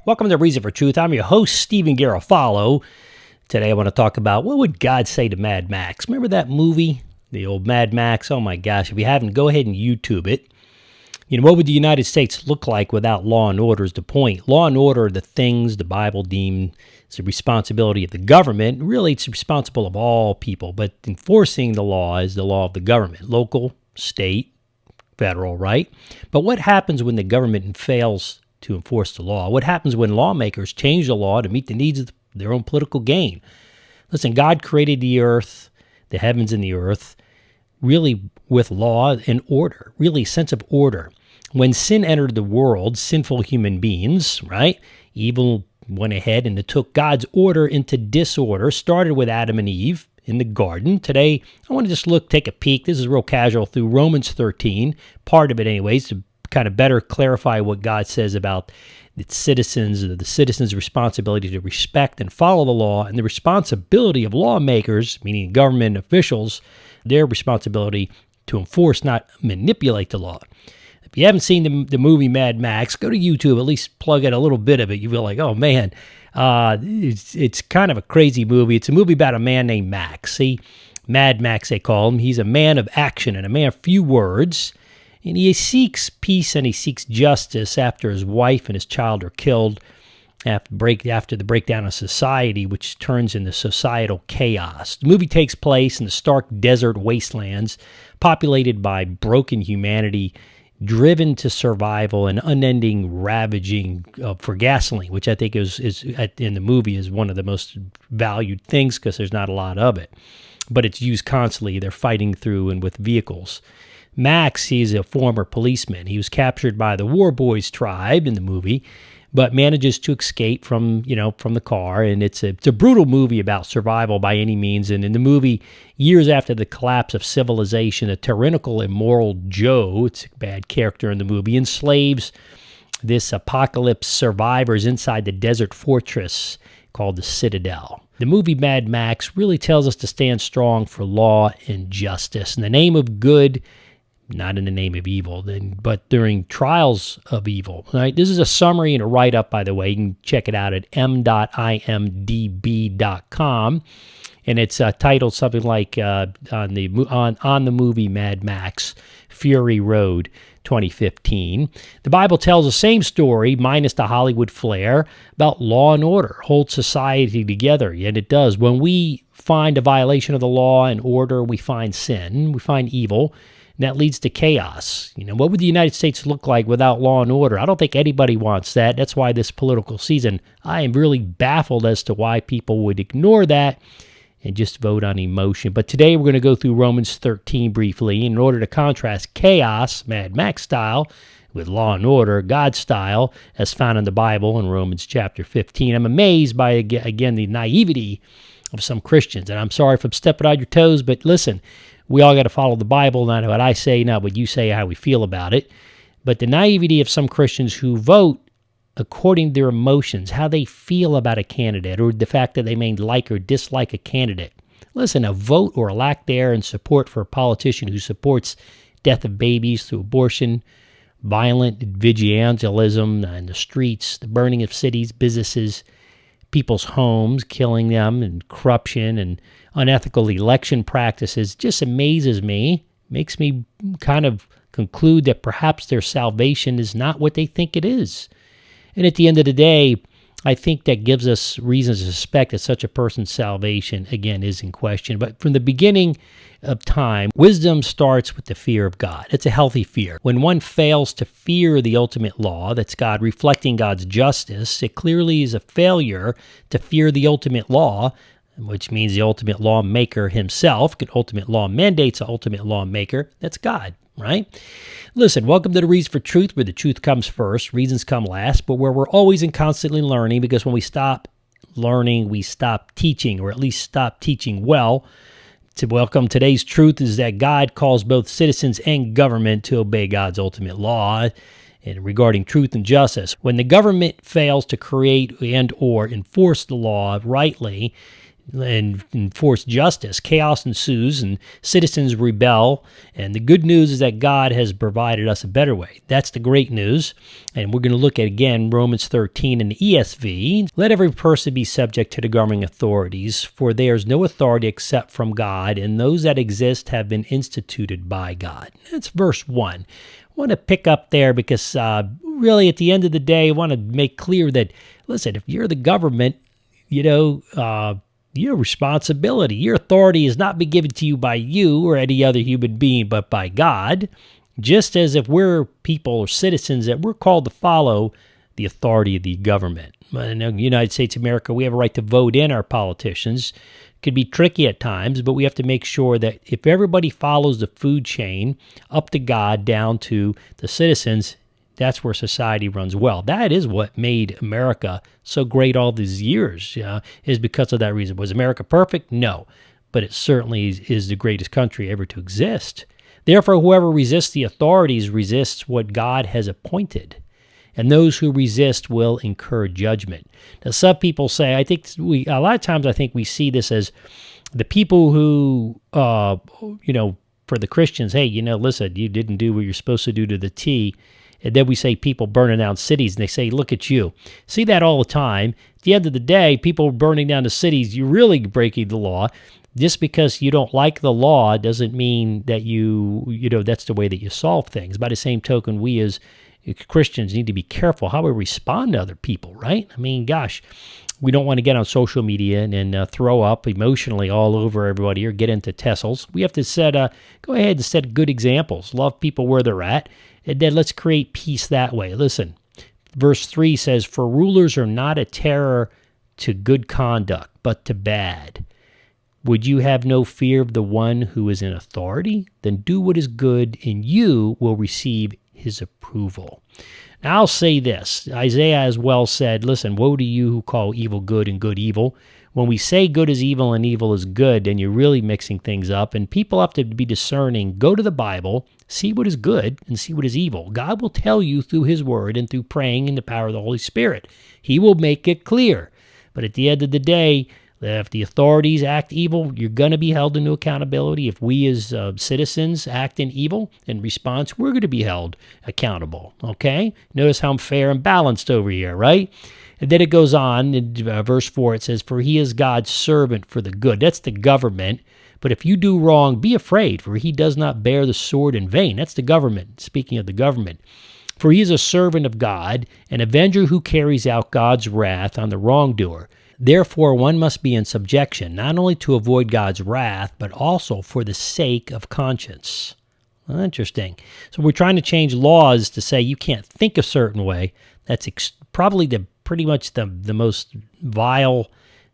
Welcome to Reason for Truth. I'm your host, Stephen Garofalo. Today I want to talk about what would God say to Mad Max. Remember that movie, the old Mad Max? Oh my gosh, if you haven't, go ahead and YouTube it. You know, what would the United States look like without law and order is the point. Law and order are the things the Bible deems the responsibility of the government. Really, it's responsible of all people, but enforcing the law is the law of the government, local, state, federal, right? But what happens when the government fails to enforce the law? What happens when lawmakers change the law to meet the needs of their own political gain? Listen, God created the earth, the heavens and the earth, really with law and order, really a sense of order. When sin entered the world, sinful human beings, right? Evil went ahead and it took God's order into disorder, started with Adam and Eve in the garden. Today, I want to just take a peek. This is real casual through Romans 13, part of it anyways, to kind of better clarify what God says about the citizens' responsibility to respect and follow the law, and the responsibility of lawmakers, meaning government officials, their responsibility to enforce, not manipulate the law. If you haven't seen the movie Mad Max, go to YouTube, at least plug in a little bit of it. You feel like, oh man, it's kind of a crazy movie. It's a movie about a man named Max. See, Mad Max they call him. He's a man of action and a man of few words. And he seeks peace and he seeks justice after his wife and his child are killed after the breakdown of society, which turns into societal chaos. The movie takes place in the stark desert wastelands, populated by broken humanity, driven to survival and unending ravaging for gasoline, which I think is in the movie is one of the most valued things because there's not a lot of it. But it's used constantly. They're fighting through and with vehicles. Max, he's a former policeman. He was captured by the War Boys tribe in the movie, but manages to escape from the car. And it's a brutal movie about survival by any means. And in the movie, years after the collapse of civilization, a tyrannical, immoral Joe, it's a bad character in the movie, enslaves this apocalypse survivors inside the desert fortress called the Citadel. The movie Mad Max really tells us to stand strong for law and justice in the name of good, not in the name of evil, but during trials of evil. Right? This is a summary and a write-up, by the way. You can check it out at m.imdb.com. And it's titled something like on the movie Mad Max, Fury Road 2015. The Bible tells the same story, minus the Hollywood flair, about law and order, hold society together, and it does. When we find a violation of the law and order, we find sin, we find evil, and that leads to chaos. What would the United States look like without law and order? I don't think anybody wants that. That's why this political season, I am really baffled as to why people would ignore that and just vote on emotion. But today we're going to go through Romans 13 briefly in order to contrast chaos, Mad Max style, with law and order, God style, as found in the Bible in Romans chapter 15. I'm amazed by, again, the naivety of some Christians. And I'm sorry if I'm stepping on your toes, but listen, we all got to follow the Bible, not what I say, not what you say, how we feel about it. But the naivety of some Christians who vote according to their emotions, how they feel about a candidate, or the fact that they may like or dislike a candidate. Listen, a vote or a lack there in support for a politician who supports death of babies through abortion, violent vigilantism in the streets, the burning of cities, businesses, people's homes, killing them, and corruption and unethical election practices just amazes me, makes me kind of conclude that perhaps their salvation is not what they think it is. And at the end of the day, I think that gives us reasons to suspect that such a person's salvation, again, is in question. But from the beginning of time, wisdom starts with the fear of God. It's a healthy fear. When one fails to fear the ultimate law, that's God reflecting God's justice, it clearly is a failure to fear the ultimate law, which means the ultimate lawmaker himself. The ultimate law mandates the ultimate lawmaker. That's God, right? Listen, welcome to the Reason for Truth, where the truth comes first, reasons come last, but where we're always and constantly learning, because when we stop learning, we stop teaching, or at least stop teaching well. To welcome today's truth is that God calls both citizens and government to obey God's ultimate law and regarding truth and justice. When the government fails to create and or enforce the law rightly, and enforce justice. Chaos ensues and citizens rebel. And the good news is that God has provided us a better way. That's the great news. And we're going to look at, again, Romans 13 in the ESV. Let every person be subject to the governing authorities, for there is no authority except from God, and those that exist have been instituted by God. That's verse 1. I want to pick up there because really at the end of the day, I want to make clear that, listen, if you're the government, your responsibility, your authority is not be given to you by you or any other human being, but by God. Just as if we're people or citizens that we're called to follow the authority of the government. In the United States of America, we have a right to vote in our politicians. It can be tricky at times, but we have to make sure that if everybody follows the food chain up to God down to the citizens, that's where society runs well. That is what made America so great all these years, is because of that reason. Was America perfect? No, but it certainly is the greatest country ever to exist. Therefore, whoever resists the authorities resists what God has appointed, and those who resist will incur judgment. Now, some people say, a lot of times I think we see this as the people who, for the Christians, hey, listen, you didn't do what you're supposed to do to the T. And then we say people burning down cities, and they say, look at you. See that all the time. At the end of the day, people burning down the cities, you're really breaking the law. Just because you don't like the law doesn't mean that that's the way that you solve things. By the same token, we as Christians need to be careful how we respond to other people, right? I mean, gosh, we don't want to get on social media and throw up emotionally all over everybody or get into tussles. We have to go ahead and set good examples. Love people where they're at. And then let's create peace that way. Listen, verse 3 says, for rulers are not a terror to good conduct, but to bad. Would you have no fear of the one who is in authority? Then do what is good, and you will receive his approval. Now, I'll say this. Isaiah as well said, listen, woe to you who call evil good and good evil. When we say good is evil and evil is good, then you're really mixing things up, and people have to be discerning. Go to the Bible, see what is good and see what is evil. God will tell you through his word and through praying in the power of the Holy Spirit. He will make it clear. But at the end of the day, if the authorities act evil, you're going to be held into accountability. If we as citizens act in evil in response, we're going to be held accountable, okay? Notice how I'm fair and balanced over here, right? And then it goes on in verse 4, it says, for he is God's servant for the good. That's the government. But if you do wrong, be afraid, for he does not bear the sword in vain. That's the government, speaking of the government. For he is a servant of God, an avenger who carries out God's wrath on the wrongdoer. Therefore, one must be in subjection, not only to avoid God's wrath, but also for the sake of conscience. Well, interesting. So we're trying to change laws to say you can't think a certain way. That's probably pretty much the most vile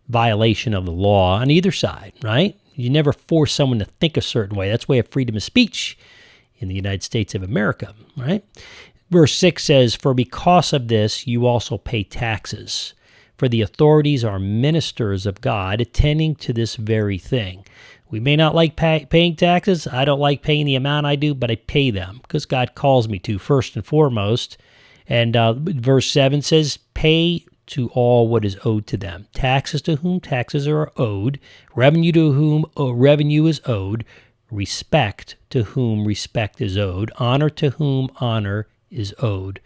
violation of the law on either side, right? You never force someone to think a certain way. That's why we have freedom of speech in the United States of America, right? Verse 6 says, for because of this you also pay taxes. For the authorities are ministers of God, attending to this very thing. We may not like paying taxes. I don't like paying the amount I do, but I pay them because God calls me to, first and foremost. And verse 7 says, pay to all what is owed to them. Taxes to whom taxes are owed, revenue to whom revenue is owed, respect to whom respect is owed, honor to whom honor is owed.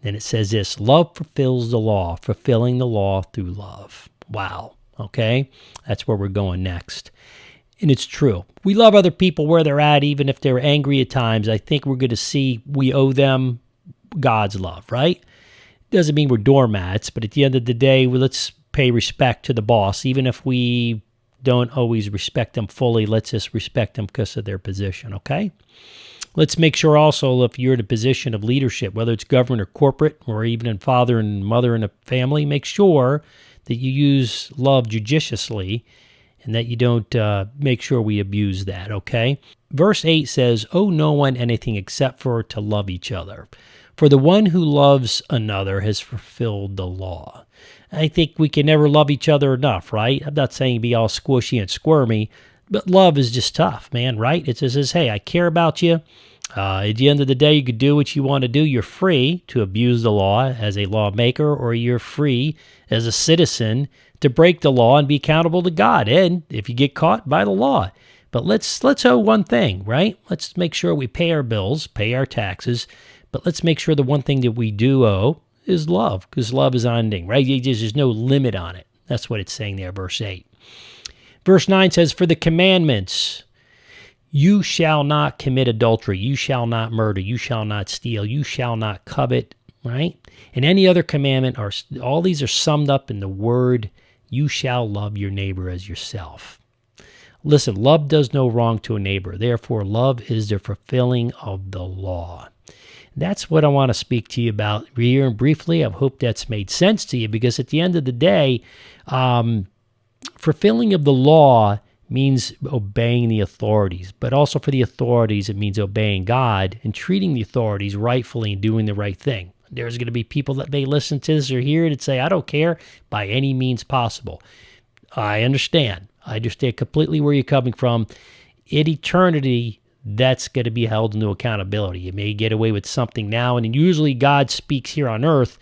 Then it says this, love fulfills the law, fulfilling the law through love. Wow, okay? That's where we're going next. And it's true. We love other people where they're at, even if they're angry at times. I think we're going to see we owe them God's love, right? Doesn't mean we're doormats, but at the end of the day, let's pay respect to the boss. Even if we don't always respect them fully, let's just respect them because of their position, okay? Let's make sure also if you're in a position of leadership, whether it's government or corporate or even in father and mother in a family, make sure that you use love judiciously and that you don't make sure we abuse that, okay? Verse 8 says, owe no one anything except for to love each other. For the one who loves another has fulfilled the law. I think we can never love each other enough, right? I'm not saying be all squishy and squirmy, but love is just tough, man, right? It says, hey, I care about you. At the end of the day, you could do what you want to do. You're free to abuse the law as a lawmaker, or you're free as a citizen to break the law and be accountable to God. And if you get caught, by the law. But let's owe one thing, right? Let's make sure we pay our bills, pay our taxes. But let's make sure the one thing that we do owe is love, because love is unending, right? There's no limit on it. That's what it's saying there, verse 8. Verse 9 says, for the commandments, you shall not commit adultery, you shall not murder, you shall not steal, you shall not covet, right? And any other commandment, all these are summed up in the word, you shall love your neighbor as yourself. Listen, love does no wrong to a neighbor. Therefore, love is the fulfilling of the law. That's what I want to speak to you about here and briefly. I hope that's made sense to you, because at the end of the day, fulfilling of the law means obeying the authorities. But also for the authorities, it means obeying God and treating the authorities rightfully and doing the right thing. There's going to be people that may listen to this or hear it and say, I don't care by any means possible. I understand. I understand completely where you're coming from. In eternity, that's going to be held into accountability. You may get away with something now, and usually God speaks here on earth,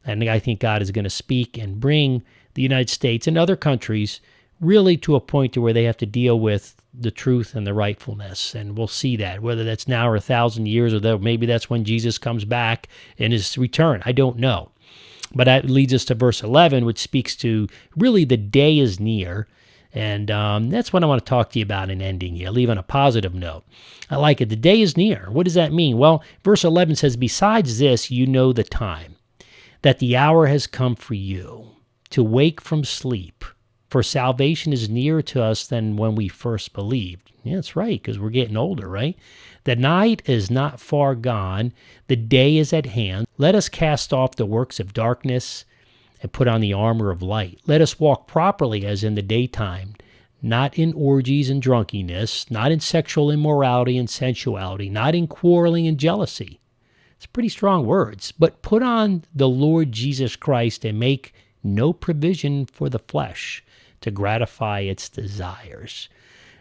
and I think God is going to speak and bring the United States and other countries really to a point to where they have to deal with the truth and the rightfulness, and we'll see that, whether that's now or 1,000 years, or maybe that's when Jesus comes back in his return. I don't know. But that leads us to verse 11, which speaks to really the day is near. And that's what I want to talk to you about in ending here, leave on a positive note. I like it. The day is near. What does that mean? Well, verse 11 says, besides this, you know the time, that the hour has come for you to wake from sleep, for salvation is nearer to us than when we first believed. Yeah, that's right, because we're getting older, right? The night is not far gone. The day is at hand. Let us cast off the works of darkness and put on the armor of light. Let us walk properly as in the daytime, not in orgies and drunkenness, not in sexual immorality and sensuality, not in quarreling and jealousy. It's pretty strong words. But put on the Lord Jesus Christ and make no provision for the flesh to gratify its desires.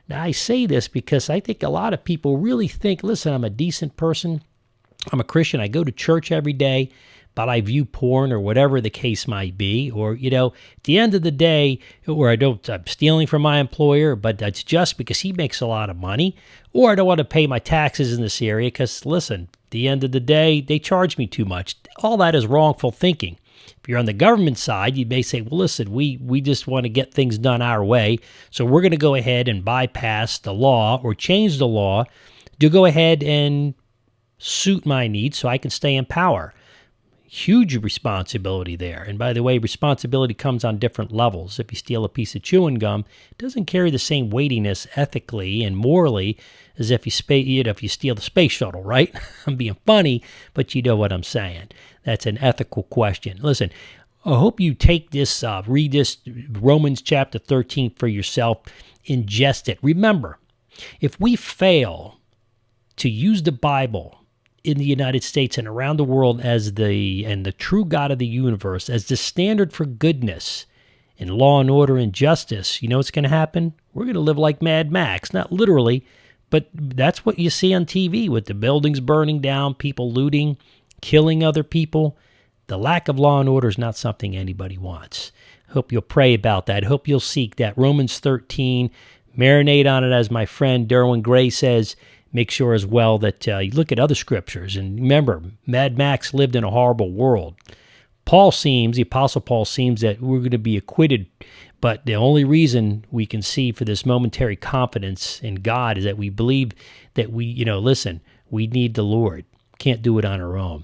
Now, I say this because I think a lot of people really think, listen, I'm a decent person. I'm a Christian. I go to church every day, but I view porn or whatever the case might be. Or, at the end of the day, or I'm stealing from my employer, but that's just because he makes a lot of money. Or I don't want to pay my taxes in this area because, listen, at the end of the day, they charge me too much. All that is wrongful thinking. If you're on the government side, you may say, well, listen, we just want to get things done our way, so we're going to go ahead and bypass the law or change the law to go ahead and suit my needs so I can stay in power. Huge responsibility there. And by the way, responsibility comes on different levels. If you steal a piece of chewing gum, it doesn't carry the same weightiness ethically and morally as if you steal the space shuttle, right? I'm being funny, but you know what I'm saying. That's an ethical question. Listen, I hope you take this, read this Romans chapter 13 for yourself, ingest it. Remember, if we fail to use the Bible in the United States and around the world as the true God of the universe, as the standard for goodness and law and order and justice, you know what's going to happen? We're going to live like Mad Max, not literally, but that's what you see on TV with the buildings burning down, people looting, killing other people. The lack of law and order is not something anybody wants. Hope you'll pray about that. Hope you'll seek that. Romans 13, marinate on it, as my friend Derwin Gray says. Make sure as well that you look at other scriptures. And remember, Mad Max lived in a horrible world. The Apostle Paul seems that we're going to be acquitted, but the only reason we can see for this momentary confidence in God is that we believe that we need the Lord. Can't do it on our own.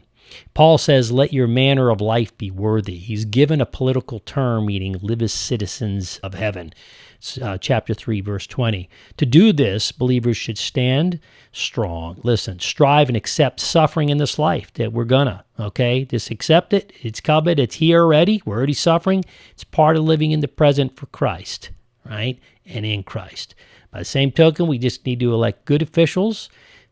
Paul says, let your manner of life be worthy. He's given a political term meaning live as citizens of heaven. Chapter 3, verse 20. To do this, believers should stand strong. Listen, strive and accept suffering in this life that we're gonna, okay? Just accept it. It's coming. It's here already. We're already suffering. It's part of living in the present for Christ, right? And in Christ. By the same token, we just need to elect good officials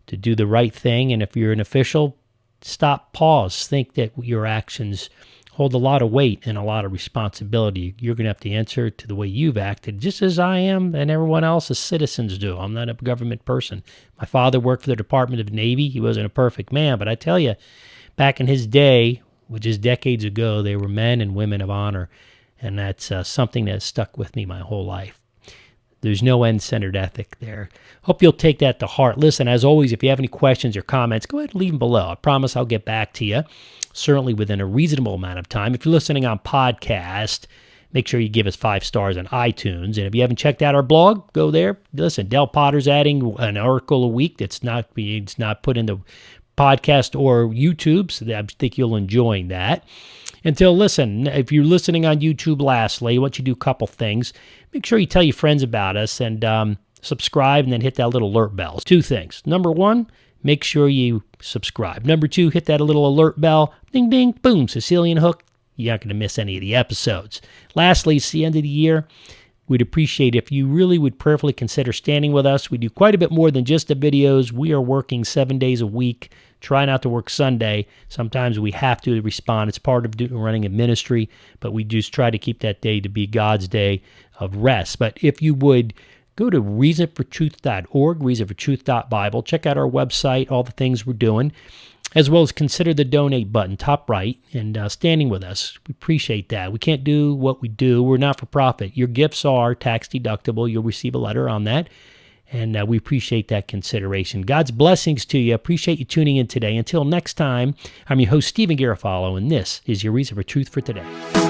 to do the right thing. And if you're an official, stop, pause, think that your actions hold a lot of weight and a lot of responsibility. You're going to have to answer to the way you've acted, just as I am and everyone else as citizens do. I'm not a government person. My father worked for the Department of the Navy. He wasn't a perfect man, but I tell you, back in his day, which is decades ago, they were men and women of honor. And that's something that has stuck with me my whole life. There's no end-centered ethic there. Hope you'll take that to heart. Listen, as always, if you have any questions or comments, go ahead and leave them below. I promise I'll get back to you, certainly within a reasonable amount of time. If you're listening on podcast, make sure you give us 5 stars on iTunes. And if you haven't checked out our blog, go there. Listen, Del Potter's adding an article a week that's not put in the podcast or YouTube, so I think you'll enjoy that. Listen, if you're listening on YouTube lastly, I want you to do a couple things. Make sure you tell your friends about us and subscribe and then hit that little alert bell. 2 things. Number 1, make sure you subscribe. Number 2, hit that little alert bell. Ding, ding, boom, Sicilian hook. You're not going to miss any of the episodes. Lastly, it's the end of the year. We'd appreciate if you really would prayerfully consider standing with us. We do quite a bit more than just the videos. We are working 7 days a week. Try not to work Sunday. Sometimes we have to respond. It's part of running a ministry, but we just try to keep that day to be God's day of rest. But if you would go to reasonfortruth.org, reasonfortruth.bible, check out our website, all the things we're doing, as well as consider the donate button, top right, and standing with us. We appreciate that. We can't do what we do. We're not for profit. Your gifts are tax deductible. You'll receive a letter on that, and we appreciate that consideration. God's blessings to you. Appreciate you tuning in today. Until next time, I'm your host, Stephen Garofalo, and this is your Reason for Truth for today.